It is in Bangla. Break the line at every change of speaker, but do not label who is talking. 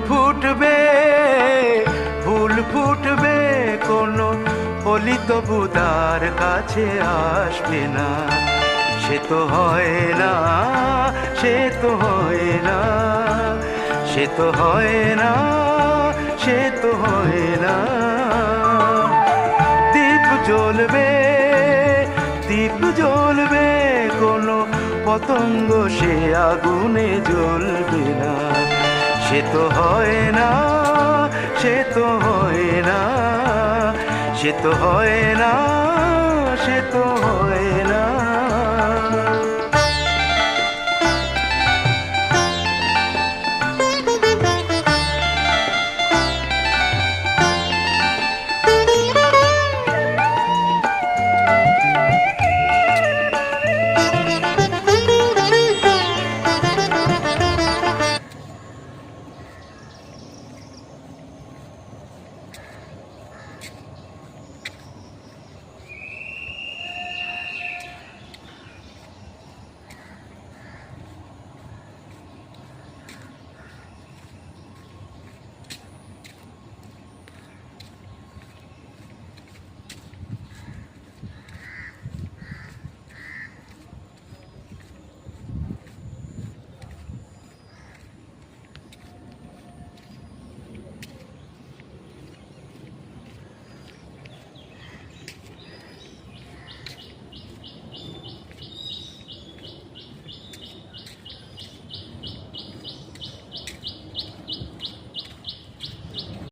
ফুটবে, ফুল ফুটবে, কোনো কলি তবু তার কাছে আসবে না। সে তো হয় না, সে তো হয় না, সে তো হয় না, সে তো হয় না। দীপ জ্বলবে, দীপ জ্বলবে, কোনো পতঙ্গ সে আগুনে জ্বলবে না। সে তো হয় না, সে তো হয় না, সে তো হয় না, সে তো